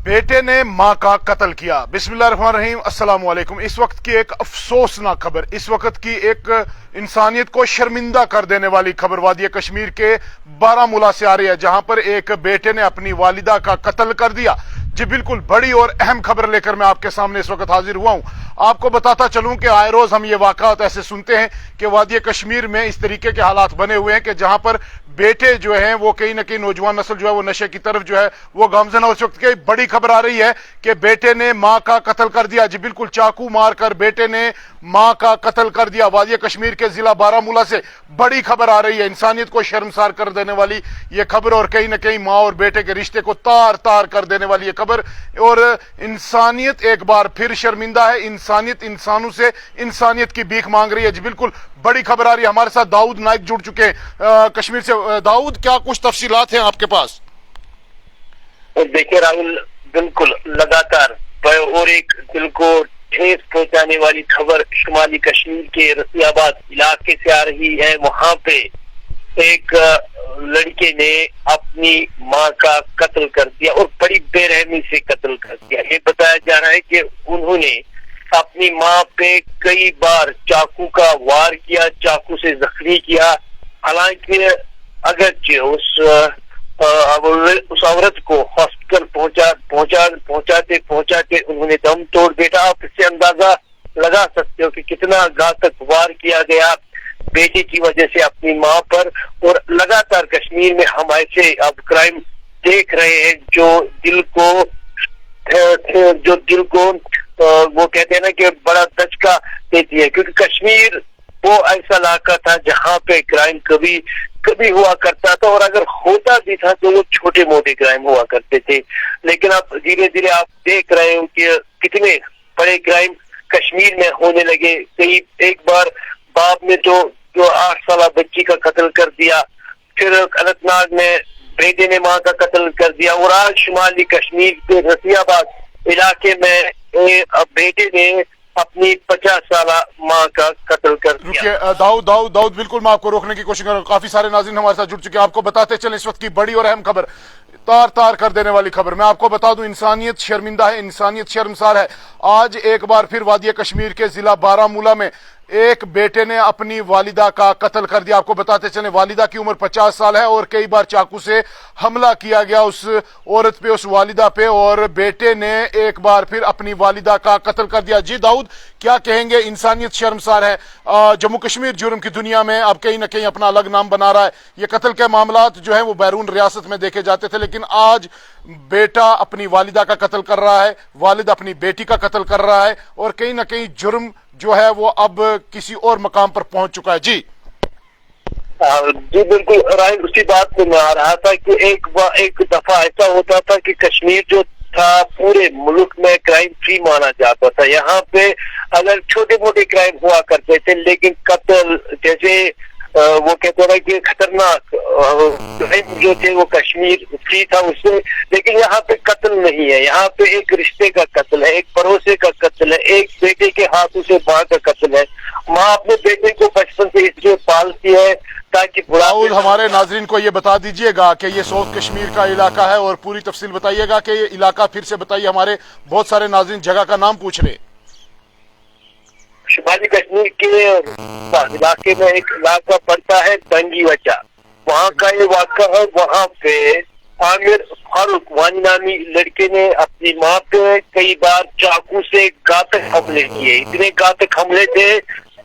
बेटे ने मां का कत्ल किया। बिस्मिल्लाहिर्रहमानिर्रहीम, अस्सलाम वालेकुम। इस वक्त की एक अफसोसनाक खबर, इस वक्त की एक इंसानियत को शर्मिंदा कर देने वाली खबर वादी कश्मीर के बारामूला से आ रही है, जहां पर एक बेटे ने अपनी वालिदा का कत्ल कर दिया। जी बिल्कुल, बड़ी और अहम खबर लेकर मैं आपके सामने इस वक्त हाजिर हुआ हूं। आपको बताता चलूं कि आए रोज हम ये वाक़ात ऐसे सुनते हैं कि वादी कश्मीर में इस तरीके के हालात बने हुए हैं कि जहां पर बेटे जो हैं वो कहीं ना कहीं नौजवान नस्ल जो है वो नशे की तरफ जो है वो गामजन है। उस वक्त की बड़ी खबर आ रही है कि बेटे ने मां का कत्ल कर दिया। जी बिल्कुल, चाकू मारकर बेटे ने मां का कत्ल कर दिया। वादी कश्मीर के जिला बारामूला से बड़ी खबर आ रही है, इंसानियत को शर्मसार कर देने वाली ये खबर, और कहीं ना कहीं मां और बेटे के रिश्ते को तार तार कर देने वाली ये खबर। और इंसानियत एक बार फिर शर्मिंदा है, इंसानियत इंसानों से इंसानियत की भीख मांग रही है। जी बिल्कुल, बड़ी खबर आ रही है। हमारे साथ दाऊद नाइक जुड़ चुके हैं कश्मीर से। दाऊद, क्या कुछ तफसीलात हैं आपके पास? देखिए राहुल, बिल्कुल लगातार और एक दिल को ठेस पहुंचाने वाली खबर शुमाली कश्मीर के रसियाबाद इलाके से आ रही है। वहां पे एक लड़के ने अपनी मां का कत्ल कर दिया और बड़ी बेरहमी से कत्ल कर दिया। ये बताया जा रहा है कि उन्होंने अपनी मां पे कई बार चाकू का वार किया, चाकू से जख्मी किया। हालांकि अगरचे उस औरत को हॉस्पिटल पहुंचाते उन्होंने दम तोड़ दिया। आप इससे अंदाजा लगा सकते हो कि कितना घातक वार किया गया बेटे की वजह से अपनी मां पर। और लगातार कश्मीर में हम ऐसे अब क्राइम देख रहे हैं जो दिल को वो कहते हैं ना कि बड़ा दचका देती है, क्योंकि कश्मीर वो ऐसा इलाका था जहाँ पे क्राइम कभी हुआ करता था, और अगर होता भी था तो वो छोटे मोटे क्राइम हुआ करते थे। लेकिन अब धीरे धीरे आप देख रहे हो कि कितने बड़े क्राइम कश्मीर में होने लगे। कई एक बार बाप ने जो 8 साल बच्ची का कत्ल कर दिया, फिर अनंतनाग में बेटे ने मां का कत्ल कर दिया, और आज शुमाली कश्मीर के रसियाबाद इलाके में बेटे ने अपनी 50 साल मां का कत्ल कर दिया। दाऊद, बिल्कुल मैं आपको रोकने की कोशिश कर रहा हूँ। काफी सारे नाज़रीन हमारे साथ जुड़ चुके हैं। आपको बताते चले इस वक्त की बड़ी और अहम खबर, तार तार कर देने वाली खबर। मैं आपको बता दूं, इंसानियत शर्मिंदा है, इंसानियत शर्मसार है। आज एक बार फिर वादी कश्मीर के जिला बारामूला में एक बेटे ने अपनी वालिदा का कत्ल कर दिया। आपको बताते चले वालिदा की उम्र 50 साल है और कई बार चाकू से हमला किया गया उस औरत पे, उस वालिदा पे, और बेटे ने एक बार फिर अपनी वालिदा का कत्ल कर दिया। जी दाऊद, क्या कहेंगे? इंसानियत शर्मसार है। जम्मू कश्मीर जुर्म की दुनिया में अब कहीं ना कहीं अपना अलग नाम बना रहा है। ये कत्ल के मामलात जो है वो बैरून रियासत में देखे जाते थे, लेकिन आज बेटा अपनी वालिदा का कत्ल कर रहा है, वालिद अपनी बेटी का कत्ल कर रहा है, और कहीं ना कहीं जुर्म जो है वो अब किसी और मकाम पर पहुंच चुका है। जी बिल्कुल राय, उसी बात पे मैं आ रहा था कि एक दफा ऐसा होता था कि कश्मीर जो था पूरे मुल्क में क्राइम फ्री माना जाता था। यहाँ पे अगर छोटे मोटे क्राइम हुआ करते थे, लेकिन कत्ल जैसे वो कहते हैं कि खतरनाक क्राइम जो थे वो कश्मीर फ्री था उससे। लेकिन यहाँ पे कत्ल नहीं है, यहाँ पे एक रिश्ते का कत्ल है, एक पड़ोसे का कत्ल है, एक बेटे के हाथों से माँ का कत्ल है। माँ अपने बेटे को बचपन से इसलिए पालती है ताकि दाऊद, हमारे नाजरीन को ये बता दीजिएगा कि ये साउथ कश्मीर का इलाका है, और पूरी तफसील बताइएगा कि ये इलाका फिर से बताइए। हमारे बहुत सारे नाजरीन जगह का नाम पूछ रहे। शुमाली कश्मीर के इलाके में एक इलाका पड़ता है दंगीवचा, वहाँ का ये वाक़ा है। वहाँ पे आमिर फारूक वानी नामी लड़के ने अपनी माँ पे कई बार चाकू से घातक हमले किए। इतने घातक हमले थे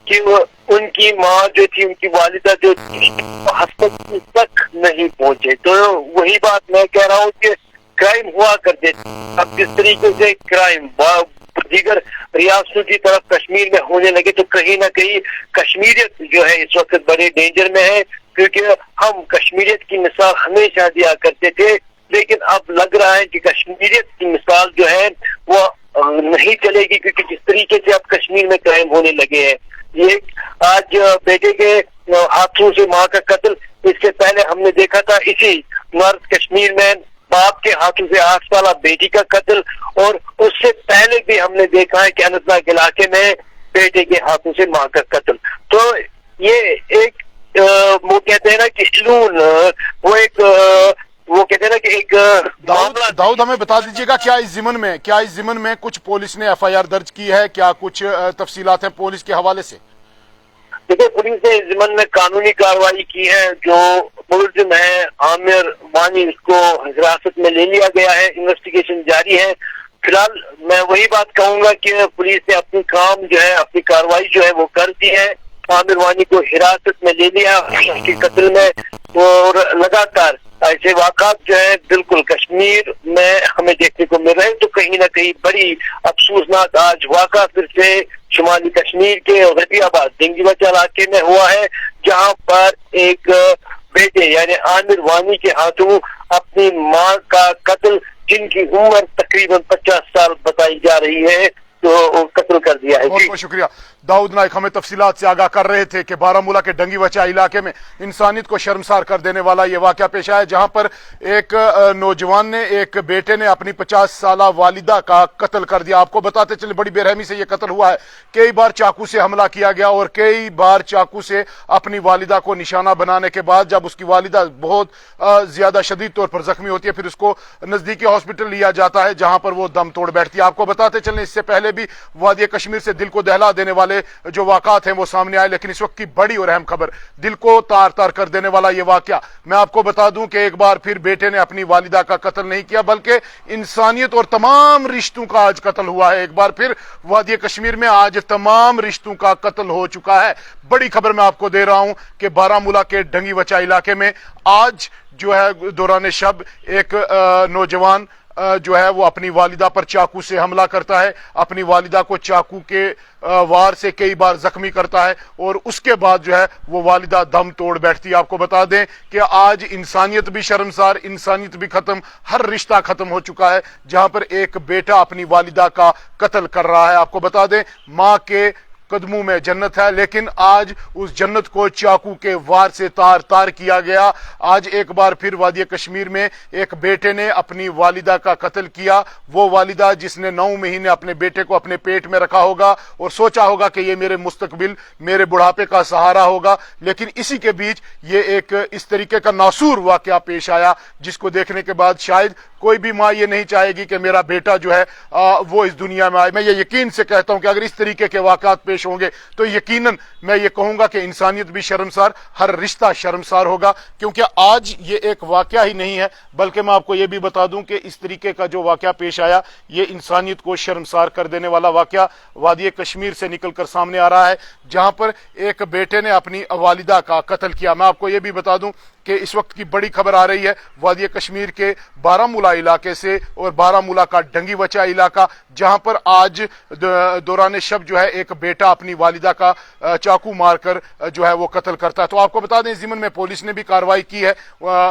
कि उनकी माँ जो थी, उनकी वालिदा जो थी, अस्पताल तक नहीं पहुंचे। तो वही बात मैं कह रहा हूँ कि क्राइम हुआ करते थे। अब जिस तरीके से क्राइम दीगर रियासतों की तरफ कश्मीर में होने लगे, तो कहीं ना कहीं कश्मीरियत जो है इस वक्त बड़े डेंजर में है, क्योंकि हम कश्मीरियत की मिसाल हमेशा दिया करते थे, लेकिन अब लग रहा है कि कश्मीरियत की मिसाल जो है वो नहीं चलेगी, क्योंकि जिस तरीके से अब कश्मीर में क्राइम होने लगे हैं। ये आज बेटे के हाथों से माँ का कत्ल, इसके पहले हमने देखा था इसी नॉर्थ कश्मीर में बाप के हाथों से 8 साल बेटी का कत्ल, और उससे पहले भी हमने देखा है कि अनंतनाग इलाके में बेटे के हाथों से माँ का कत्ल। तो ये एक वो कहते हैं ना कि वो कहते हैं ना कि एक मामला। दाऊद हमें बता दीजिएगा, क्या इस जिमन में कुछ पुलिस ने एफआईआर दर्ज की है, क्या कुछ तफसीलात हैं पुलिस के हवाले से? देखिए, पुलिस ने इस जिम्मन में कानूनी कार्रवाई की है। जो मुलजिम है आमिर वानी, उसको हिरासत में ले लिया गया है, इन्वेस्टिगेशन जारी है। फिलहाल मैं वही बात कहूंगा कि पुलिस ने अपनी काम जो है, अपनी कार्रवाई जो है वो कर दी है। आमिर वानी को हिरासत में ले लिया उसके कत्ल में। और लगातार ऐसे वाक़ात जो है बिल्कुल कश्मीर में हमें देखने को मिल रहे हैं। तो कहीं ना कहीं बड़ी अफसोसनाक आज वाक़ा फिर से शुमाली कश्मीर के गजियाबाद दिंगीवचा इलाके में हुआ है, जहां पर एक बेटे यानी आमिर वानी के हाथों अपनी मां का कत्ल, जिनकी उम्र तकरीबन 50 साल बताई जा रही है, तो कत्ल कर दिया है। बहुत बहुत शुक्रिया। दाऊद नाइक हमें तफसीलात से आगाह कर रहे थे कि बारामूला के डंगीवचा इलाके में इंसानियत को शर्मसार कर देने वाला ये वाक़या पेश आया, जहां पर एक नौजवान ने, एक बेटे ने अपनी 50 साला वालिदा का कत्ल कर दिया। आपको बताते चले बड़ी बेरहमी से ये कत्ल हुआ है। कई बार चाकू से हमला किया गया और कई बार चाकू से अपनी वालिदा को निशाना बनाने के बाद जब उसकी वालिदा बहुत ज्यादा शदीद तौर पर जख्मी होती है, फिर उसको नजदीकी हॉस्पिटल लिया जाता है, जहां पर वो दम तोड़ बैठती है। आपको बताते चले इससे पहले भी वादी कश्मीर से दिल को दहला देने वाले जो वाक़ात हैं वो सामने आए, लेकिन इस वक्त की बड़ी और अहम खबर, दिल को तार तार कर देने वाला ये वाक़या। मैं आपको बता दूं कि एक बार फिर बेटे ने अपनी वालिदा का कत्ल नहीं किया, बल्कि इंसानियत और तमाम रिश्तों का आज कत्ल हुआ है। एक बार फिर वादी कश्मीर में आज तमाम रिश्तों का कत्ल हो चुका है। बड़ी खबर मैं आपको दे रहा हूं कि बारामूला के डंगीवचा इलाके में आज जो है दौरान शब एक नौजवान जो है वो अपनी वालिदा पर चाकू से हमला करता है, अपनी वालिदा को चाकू के वार से कई बार जख्मी करता है और उसके बाद जो है वो वालिदा दम तोड़ बैठती है। आपको बता दें कि आज इंसानियत भी शर्मसार, इंसानियत भी खत्म, हर रिश्ता खत्म हो चुका है, जहां पर एक बेटा अपनी वालिदा का कत्ल कर रहा है। आपको बता दें मां के कदमों में जन्नत है, लेकिन आज उस जन्नत को चाकू के वार से तार तार किया गया। आज एक बार फिर वादी कश्मीर में एक बेटे ने अपनी वालिदा का कत्ल किया। वो वालिदा जिसने 9 महीने अपने बेटे को अपने पेट में रखा होगा और सोचा होगा कि ये मेरे मुस्तकबिल, मेरे बुढ़ापे का सहारा होगा, लेकिन इसी के बीच ये एक इस तरीके का नासूर वाकया पेश आया, जिसको देखने के बाद शायद कोई भी माँ ये नहीं चाहेगी कि मेरा बेटा जो है वो इस दुनिया में आए। मैं ये यकीन से कहता हूं कि अगर इस तरीके के वाकयात पेश होंगे तो यकीनन मैं ये कहूंगा कि इंसानियत भी शर्मसार, हर रिश्ता शर्मसार होगा। क्योंकि आज ये एक वाकया ही नहीं है, बल्कि मैं आपको ये भी बता दूं कि इस तरीके का जो वाकया पेश आया ये इंसानियत को शर्मसार कर देने वाला वाकया वादी कश्मीर से निकलकर सामने आ रहा है, जहां पर एक बेटे ने अपनी वालिदा का कत्ल किया। मैं आपको ये भी बता दूं कि इस वक्त की बड़ी खबर आ रही है वादी कश्मीर के बारामूला इलाके से, और बारामूला का डंगीवचा इलाका, जहां पर आज दौरान शब जो है एक बेटा अपनी वालिदा का चाकू मारकर जो है वो कत्ल करता है। तो आपको बता दें जिमन में पुलिस ने भी कार्रवाई की है।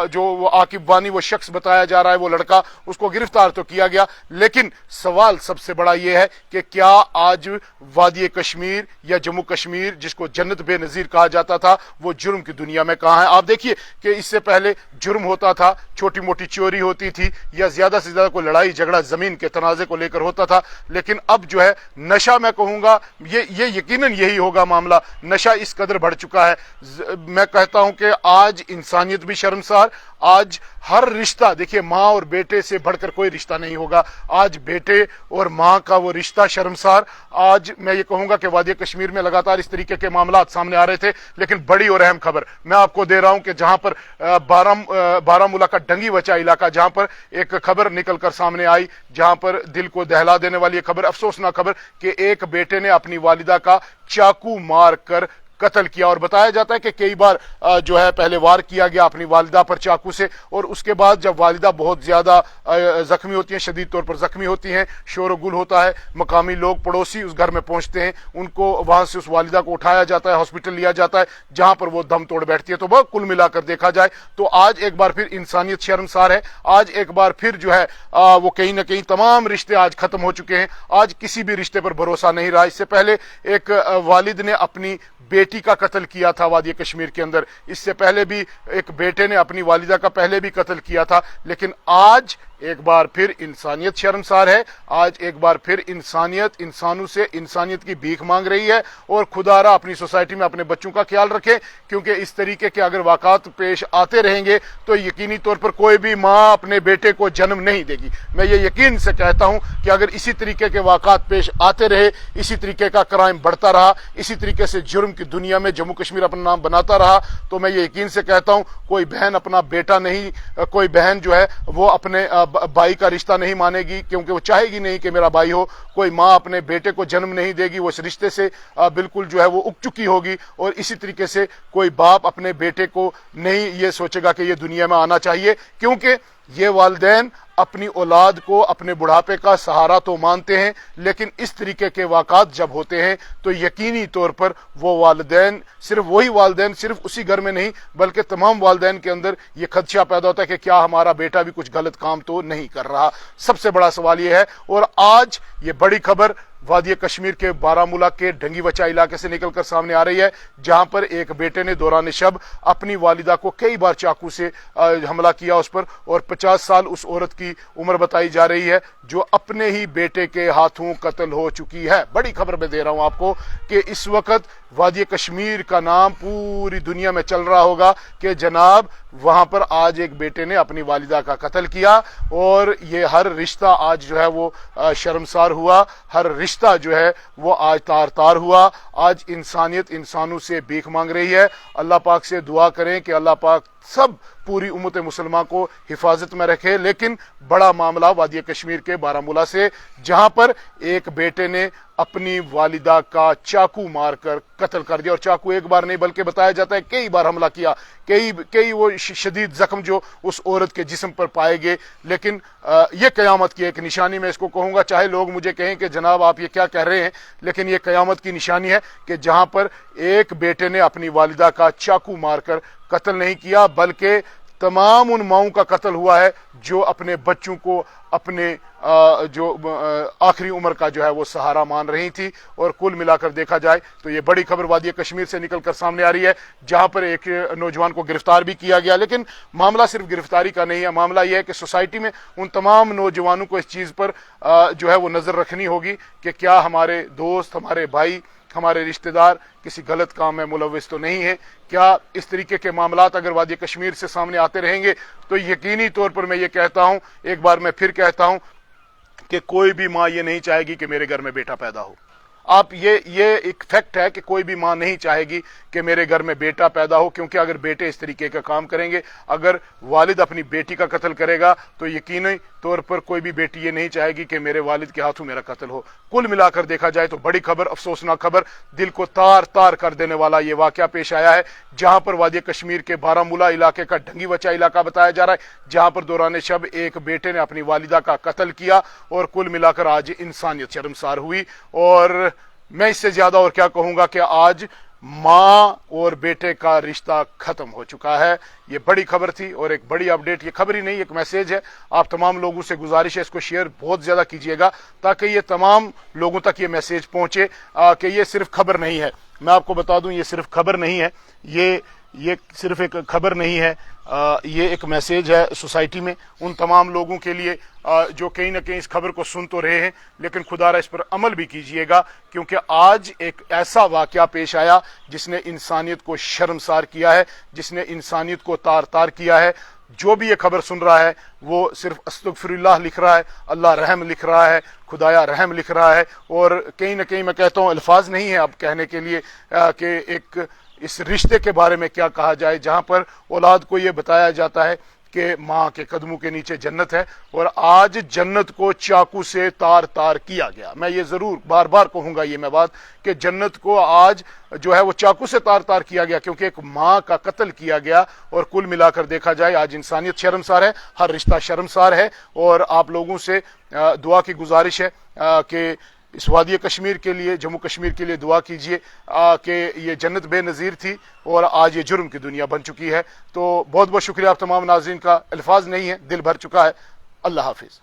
जो आकिब वानी वो शख्स बताया जा रहा है, वो लड़का, उसको गिरफ्तार तो किया गया, लेकिन सवाल सबसे बड़ा ये है कि क्या आज वादी कश्मीर या जम्मू कश्मीर, जिसको जन्नत बेनजीर कहा जाता था, वो जुर्म की दुनिया में कहां है? आप देखिए कि इससे पहले जुर्म होता था, छोटी मोटी चोरी होती थी या ज्यादा से ज्यादा कोई लड़ाई झगड़ा जमीन के तनाजे को लेकर होता था, लेकिन अब जो है नशा, मैं कहूंगा ये यकीनन यही होगा मामला, नशा इस कदर बढ़ चुका है। मैं कहता हूं कि आज इंसानियत भी शर्मसार, आज हर रिश्ता, देखिए माँ और बेटे से बढ़कर कोई रिश्ता नहीं होगा, आज बेटे और माँ का वो रिश्ता शर्मसार। आज मैं ये कहूंगा कि वादी कश्मीर में लगातार इस तरीके के मामला सामने आ रहे थे, लेकिन बड़ी और अहम खबर मैं आपको दे रहा हूं कि जहां पर बारामूला का डंगीवचा इलाका, जहां पर एक खबर निकलकर सामने आई, जहां पर दिल को दहला देने वाली खबर, अफसोसनाक खबर कि एक बेटे ने अपनी वालिदा का चाकू मार कर कत्ल किया। और बताया जाता है कि कई बार जो है पहले वार किया गया अपनी वालिदा पर चाकू से, और उसके बाद जब वालिदा बहुत ज्यादा जख्मी होती हैं, शदीद तौर पर जख्मी होती हैं, शोर गुल होता है, मकामी लोग पड़ोसी उस घर में पहुंचते हैं, उनको वहां से उस वालिदा को उठाया जाता है, हॉस्पिटल लिया जाता है, जहां पर वो दम तोड़ बैठती है। तो वह कुल मिलाकर देखा जाए तो आज एक बार फिर इंसानियत शर्मसार है, आज एक बार फिर जो है वो कहीं ना कहीं तमाम रिश्ते आज खत्म हो चुके हैं। आज किसी भी रिश्ते पर भरोसा नहीं रहा। इससे पहले एक वालिद ने अपनी बेटी का कत्ल किया था वादी कश्मीर के अंदर, इससे पहले भी एक बेटे ने अपनी वालिदा का पहले भी कत्ल किया था, लेकिन आज एक बार फिर इंसानियत शर्मसार है। आज एक बार फिर इंसानियत इंसानों से इंसानियत की भीख मांग रही है। और खुदारा अपनी सोसाइटी में अपने बच्चों का ख्याल रखें, क्योंकि इस तरीके के अगर वाक़ात पेश आते रहेंगे तो यकीनी तौर पर कोई भी माँ अपने बेटे को जन्म नहीं देगी। मैं ये यकीन से कहता हूं कि अगर इसी तरीके के वाक़ात पेश आते रहे, इसी तरीके का क्राइम बढ़ता रहा, इसी तरीके से जुर्म की दुनिया में जम्मू कश्मीर अपना नाम बनाता रहा, तो मैं ये यकीन से कहता हूं कोई बहन अपना बेटा नहीं, कोई बहन जो है वो अपने भाई का रिश्ता नहीं मानेगी, क्योंकि वो चाहेगी नहीं कि मेरा भाई हो। कोई माँ अपने बेटे को जन्म नहीं देगी, वो इस रिश्ते से बिल्कुल जो है वो उग चुकी होगी। और इसी तरीके से कोई बाप अपने बेटे को नहीं ये सोचेगा कि ये दुनिया में आना चाहिए, क्योंकि ये वालिदैन अपनी औलाद को अपने बुढ़ापे का सहारा तो मानते हैं, लेकिन इस तरीके के वाक़ात जब होते हैं तो यकीनी तौर पर वो वालिदैन, सिर्फ वही वालिदैन, सिर्फ उसी घर में नहीं बल्कि तमाम वालिदैन के अंदर ये खदशा पैदा होता है कि क्या हमारा बेटा भी कुछ गलत काम तो नहीं कर रहा। सबसे बड़ा सवाल ये है। और आज ये बड़ी खबर वादी कश्मीर के बारामूला के ढंगी वचा इलाके से निकलकर सामने आ रही है, जहां पर एक बेटे ने दौरान शब अपनी वालिदा को कई बार चाकू से हमला किया उस पर, और 50 साल उस औरत की उम्र बताई जा रही है जो अपने ही बेटे के हाथों कत्ल हो चुकी है। बड़ी खबर मैं दे रहा हूं आपको कि इस वक्त वादी कश्मीर का नाम पूरी दुनिया में चल रहा होगा कि जनाब वहां पर आज एक बेटे ने अपनी वालिदा का कत्ल किया। और ये हर रिश्ता आज जो है वो शर्मसार हुआ, हर रिश्ता जो है वो आज तार तार हुआ। आज इंसानियत इंसानों से भीख मांग रही है। अल्लाह पाक से दुआ करें कि अल्लाह पाक सब पूरी उम्मत मुसलमान को हिफाजत में रखे। लेकिन बड़ा मामला वादी कश्मीर के बारामूला से, जहां पर एक बेटे ने अपनी वालिदा का चाकू मारकर कत्ल कर दिया। और चाकू एक बार नहीं बल्कि बताया जाता है कई बार हमला किया, कई वो शदीद जख्म जो उस औरत के जिस्म पर पाए गए। लेकिन ये कयामत की एक निशानी मैं इसको कहूंगा, चाहे लोग मुझे कहें कि जनाब आप ये क्या कह रहे हैं, लेकिन ये कयामत की निशानी है कि जहां पर एक बेटे ने अपनी वालिदा का चाकू मारकर कत्ल नहीं किया बल्कि तमाम उन माओं का कत्ल हुआ है जो अपने बच्चों को अपने जो आखिरी उम्र का जो है वो सहारा मान रही थी। और कुल मिलाकर देखा जाए तो ये बड़ी खबर वादी कश्मीर से निकलकर सामने आ रही है, जहां पर एक नौजवान को गिरफ्तार भी किया गया। लेकिन मामला सिर्फ गिरफ्तारी का नहीं है, मामला यह है कि सोसाइटी में उन तमाम नौजवानों को इस चीज पर जो है वो नजर रखनी होगी कि क्या हमारे दोस्त, हमारे भाई, हमारे रिश्तेदार किसी गलत काम में मुलविस तो नहीं है। क्या इस तरीके के मामलात अगर वादी कश्मीर से सामने आते रहेंगे तो यकीनी तौर पर मैं ये कहता हूं, एक बार मैं फिर कहता हूं कि कोई भी माँ ये नहीं चाहेगी कि मेरे घर में बेटा पैदा हो। आप ये एक फैक्ट है कि कोई भी माँ नहीं चाहेगी कि मेरे घर में बेटा पैदा हो, क्योंकि अगर बेटे इस तरीके का काम करेंगे, अगर वालिद अपनी बेटी का कत्ल करेगा तो यकीनी तौर पर कोई भी बेटी ये नहीं चाहेगी कि मेरे वालिद के हाथों मेरा कत्ल हो। कुल मिलाकर देखा जाए तो बड़ी खबर, अफसोसनाक खबर, दिल को तार तार कर देने वाला ये वाकया पेश आया है, जहां पर वादी कश्मीर के बारामूला इलाके का ढंगी वचा इलाका बताया जा रहा है, जहां पर दौरान शब एक बेटे ने अपनी वालिदा का कत्ल किया। और कुल मिलाकर आज इंसानियत शर्मसार हुई। और मैं इससे ज्यादा और क्या कहूंगा कि आज माँ और बेटे का रिश्ता खत्म हो चुका है। ये बड़ी खबर थी और एक बड़ी अपडेट, ये खबर ही नहीं एक मैसेज है। आप तमाम लोगों से गुजारिश है इसको शेयर बहुत ज्यादा कीजिएगा ताकि ये तमाम लोगों तक ये मैसेज पहुंचे कि ये सिर्फ खबर नहीं है। मैं आपको बता दूं ये सिर्फ खबर नहीं है, ये सिर्फ एक खबर नहीं है, ये एक मैसेज है सोसाइटी में उन तमाम लोगों के लिए जो कहीं ना कहीं इस खबर को सुन तो रहे हैं, लेकिन खुदारा इस पर अमल भी कीजिएगा, क्योंकि आज एक ऐसा वाकया पेश आया जिसने इंसानियत को शर्मसार किया है, जिसने इंसानियत को तार तार किया है। जो भी ये खबर सुन रहा है वो सिर्फ अस्तगफिरुल्लाह लिख रहा है, अल्लाह रहम लिख रहा है, खुदाया रहम लिख रहा है। और कहीं ना कहीं मैं कहता हूँ अल्फाज नहीं है अब कहने के लिए कि एक इस रिश्ते के बारे में क्या कहा जाए, जहां पर औलाद को ये बताया जाता है कि माँ के कदमों के नीचे जन्नत है, और आज जन्नत को चाकू से तार तार किया गया। मैं ये जरूर बार बार कहूंगा ये मैं बात कि जन्नत को आज जो है वो चाकू से तार तार किया गया, क्योंकि एक माँ का कत्ल किया गया। और कुल मिलाकर देखा जाए आज इंसानियत शर्मसार है, हर रिश्ता शर्मसार है। और आप लोगों से दुआ की गुजारिश है कि इस वादी कश्मीर के लिए, जम्मू कश्मीर के लिए दुआ कीजिए कि ये जन्नत बेनज़ीर थी और आज ये जुर्म की दुनिया बन चुकी है। तो बहुत बहुत शुक्रिया आप तमाम नाज़रीन का, अल्फाज नहीं है, दिल भर चुका है। अल्लाह हाफिज़।